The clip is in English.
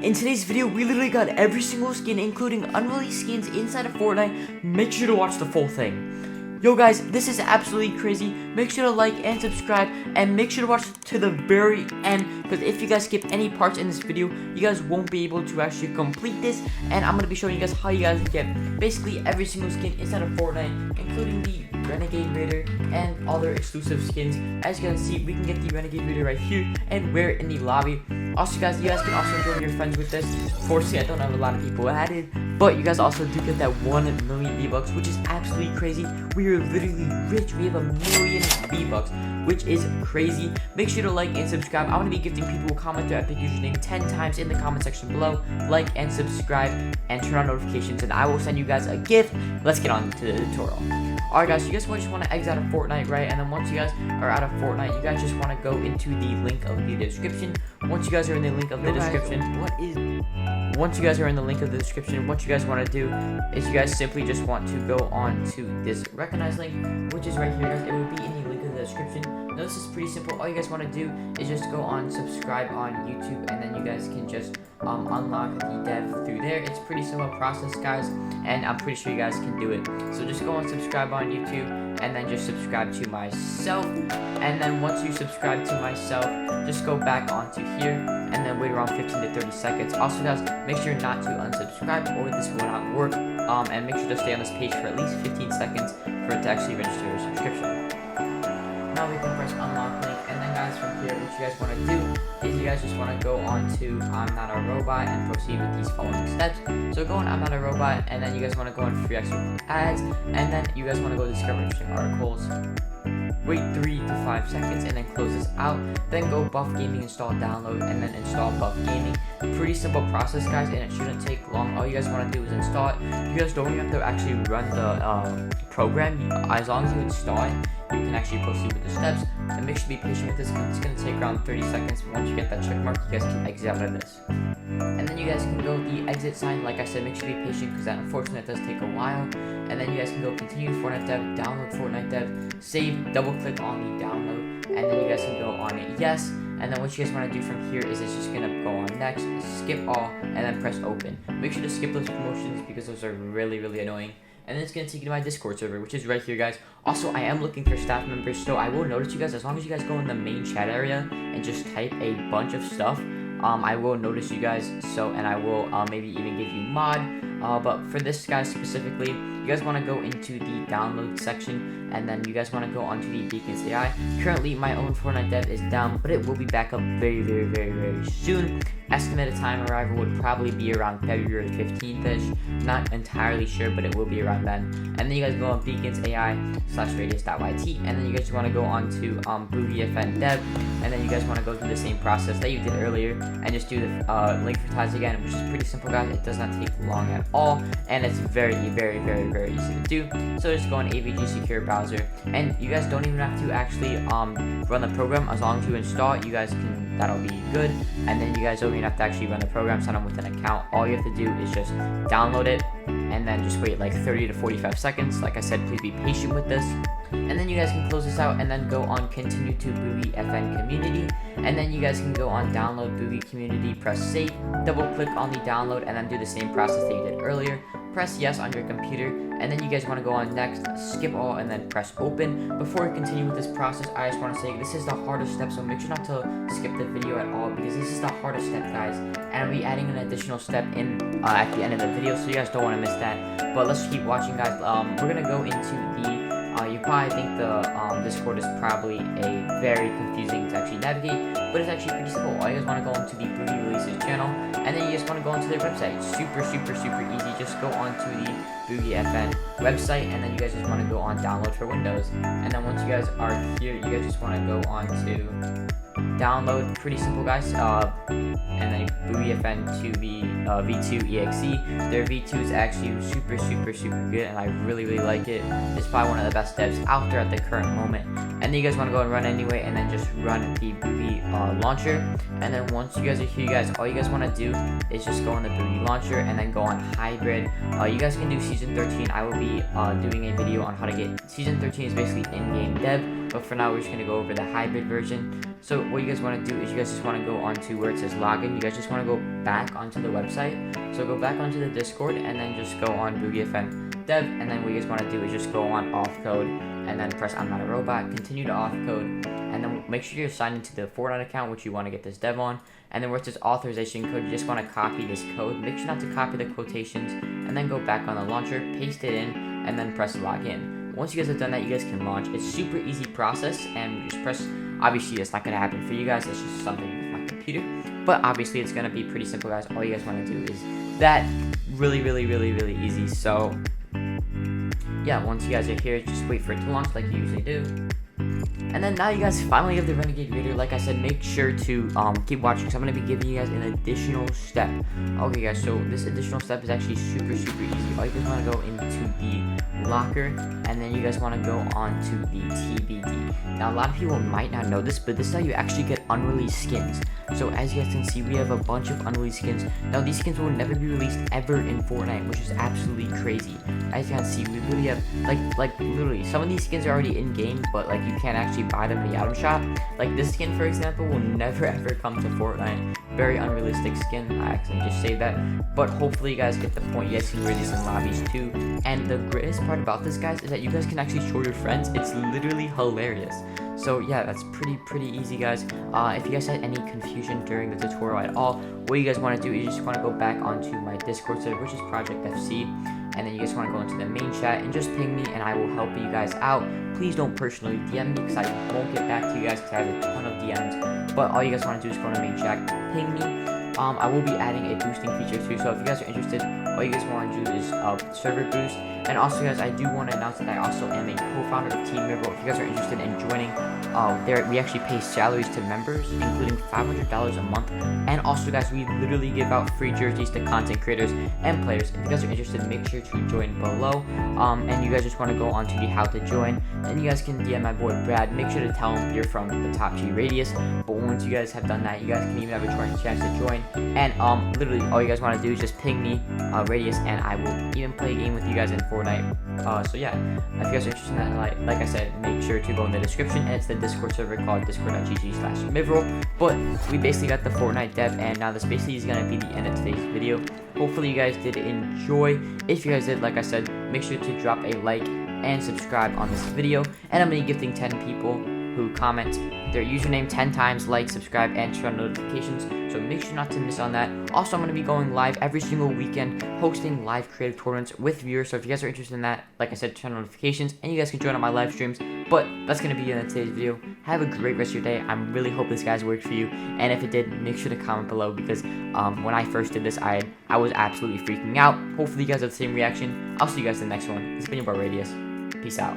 In today's video, we literally got every single skin, including unreleased skins inside of Fortnite. Make sure to watch the full thing. Yo guys, this is absolutely crazy. Make sure to like and subscribe, and make sure to watch to the very end, because if you guys skip any parts in this video, you guys won't be able to actually complete this. And I'm going to be showing you guys how you guys get basically every single skin inside of Fortnite, including the Renegade Raider and other exclusive skins. As you can see, we can get the Renegade Raider right here and wear it in the lobby. Also guys, you guys can also join your friends with this. Fortunately, I don't have a lot of people added, but you guys also do get that 1 million Vbucks, which is absolutely crazy. We are literally rich. We have 1 million Vbucks, which is crazy. Make sure to like and subscribe. I want to be gifting people who comment their epic username 10 times in the comment section below. Like and subscribe and turn on notifications, and I will send you guys a gift. Let's get on to the tutorial. Alright guys, so you guys just want to exit out of Fortnite, right? And then once you guys are out of Fortnite, you guys just want to go into the link of the description. Once you guys are in the link of the description, once you guys are in the link of the description, what you guys want to do is you guys simply just want to go on to this recognized link, which is right here, guys. It will be in the link of the description. Now this is pretty simple. All you guys want to do is just go on subscribe on YouTube, and then you guys can just unlock the dev through there. It's pretty simple process, guys, and I'm pretty sure you guys can do it. So just go on subscribe on YouTube, and then just subscribe to myself. And then once you subscribe to myself, just go back onto here and then wait around 15 to 30 seconds. Also guys, make sure not to unsubscribe or this will not work. And make sure to stay on this page for at least 15 seconds for it to actually register your subscription. Now we can press unlock link, and then guys, from here, what you guys want to do is you guys just want to go on to I'm Not a Robot and proceed with these following steps. So go on I'm Not a Robot, and then you guys want to go on free extra ads, and then you guys want to go discover interesting articles. Wait 3 to 5 seconds and then close this out. Then go Buff Gaming, install, download, and then install Buff Gaming. Pretty simple process, guys, and it shouldn't take long. All you guys want to do is install it. You guys don't even have to actually run the program. As long as you install it, you can actually proceed with the steps. And make sure to be patient with this, because it's going to take around 30 seconds. But once you get that check mark, you guys can exit out of this. And then you guys can go the exit sign. Like I said, make sure to be patient, because that unfortunately does take a while. And then you guys can go continue Fortnite dev, download Fortnite dev, save, double click on the download, and then you guys can go on yes. And then what you guys want to do from here is it's just going to go on next, skip all, and then press open. Make sure to skip those promotions, because those are really annoying. And then it's going to take you to my Discord server, which is right here, guys. Also, I am looking for staff members, so I will notice you guys. As long as you guys go in the main chat area and just type a bunch of stuff, I will notice you guys. So, and I will maybe even give you mod. But for this guy specifically, you guys want to go into the download section, and then you guys want to go onto the Beacons AI. Currently, my own Fortnite dev is down, but it will be back up very soon. Estimated time arrival would probably be around February 15th-ish. Not entirely sure, but it will be around then. And then you guys go on Beacons AI/radius.yt, and then you guys want to go on to Vbucks dev, and then you guys want to go through the same process that you did earlier, and just do the link for tags again, which is pretty simple, guys. It does not take long at all, and it's very easy to do. So just go on AVG secure browser, and you guys don't even have to actually run the program. As long as you install it, you guys can, that'll be good. And then you guys don't even have to actually run the program, sign up with an account. All you have to do is just download it, and then just wait like 30 to 45 seconds. Like I said, please be patient with this. And then you guys can close this out and then go on continue to Vbucks community, and then you guys can go on download Vbucks community, press save, double click on the download, and then do the same process that you did earlier. Press yes on your computer, and then you guys want to go on next, skip all, and then press open. Before we continue with this process, I just want to say this is the hardest step, so make sure not to skip the video at all, because this is the hardest step, guys, and I'll be adding an additional step in at the end of the video, so you guys don't want to miss that. But let's keep watching, guys. We're gonna go into the you probably think the Discord is probably a very confusing to actually navigate, but it's actually pretty simple. All you guys want to go into the Booty Releases channel, and then you just want to go onto their website. It's super easy. Just go onto the Vbucks website, and then you guys just want to go on download for Windows. And then once you guys are here, you guys just want to go on to download. Pretty simple, guys. And then Vbucks to V2 EXE. Their V2 is actually super good, and I really like it. It's probably one of the best devs out there at the current moment. And and then you guys want to go and run anyway, and then just run the Boogie launcher. And then once you guys are here, you guys, all you guys want to do is just go on the Boogie launcher and then go on hybrid. You guys can do season 13. I will be doing a video on how to get season 13 is basically in-game dev, but for now we're just going to go over the hybrid version. So what you guys want to do is you guys just want to go onto where it says login. You guys just want to go back onto the website. So go back onto the Discord and then just go on Boogie FM dev, and then what you guys want to do is just go on auth code and then press I'm not a robot, continue to auth code, and then make sure you're signed into the Fortnite account which you want to get this dev on. And then where it says authorization code, you just want to copy this code. Make sure not to copy the quotations, and then go back on the launcher, paste it in, and then press login. Once you guys have done that, you guys can launch. It's super easy process, and just press, obviously it's not going to happen for you guys, it's just something with my computer, but obviously it's going to be pretty simple, guys. All you guys want to do is that. Really easy. So yeah, once you guys are here, just wait for it to launch like you usually do. And then now you guys finally have the Renegade Raider. Like I said, make sure to keep watching, because I'm going to be giving you guys an additional step. Okay guys, so this additional step is actually super easy. All you guys want to go into the locker, and then you guys want to go on to the TBD. Now a lot of people might not know this, but this is how you actually get unreleased skins. So as you guys can see, we have a bunch of unreleased skins. Now these skins will never be released ever in Fortnite, which is absolutely crazy. As you can see, we literally have like literally some of these skins are already in game, but like you can't actually buy them in the item shop. Like this skin, for example, will never ever come to Fortnite. Very unrealistic skin. I actually just saved that, but hopefully you guys get the point. You guys can release in lobbies too. And the greatest part about this, guys, is that you guys can actually show your friends. It's literally hilarious. So yeah, that's pretty easy, guys. If you guys had any confusion during the tutorial at all, what you guys want to do is you just want to go back onto my Discord server, which is Project FC, and then you guys want to go into the main chat and just ping me, and I will help you guys out. Please don't personally DM me, because I won't get back to you guys, because I have a ton of DMs. But all you guys want to do is go to main chat, ping me. I will be adding a boosting feature too, so if you guys are interested, all you guys want to do is server boost. And also, guys, I do want to announce that I also am a co-founder of Team Mibble. If you guys are interested in joining, we actually pay salaries to members, including $500 a month. And also, guys, we literally give out free jerseys to content creators and players. If you guys are interested, make sure to join below. And you guys just want to go on to the how to join, and you guys can DM my boy Brad. Make sure to tell him you're from the Top G Radius. But once you guys have done that, you guys can even have a chance to join. And literally all you guys want to do is just ping me Radius, and I will even play a game with you guys in Fortnite. So yeah, if you guys are interested in that, like I said, make sure to go in the description, and it's the Discord server called discord.gg/Mivril. But we basically got the Fortnite dev, and now this basically is going to be the end of today's video. Hopefully you guys did enjoy. If you guys did, like I said, make sure to drop a like and subscribe on this video, and I'm going to be gifting 10 people who comment their username 10 times, like, subscribe, and turn on notifications, so make sure not to miss on that. Also, I'm going to be going live every single weekend, hosting live creative tournaments with viewers, so if you guys are interested in that, like I said, turn on notifications, and you guys can join on my live streams. But that's going to be it in today's video. Have a great rest of your day. I really hope this guys worked for you, and if it did, make sure to comment below, because when I first did this, I was absolutely freaking out. Hopefully you guys have the same reaction. I'll see you guys in the next one. It's been your boy Radius. Peace out.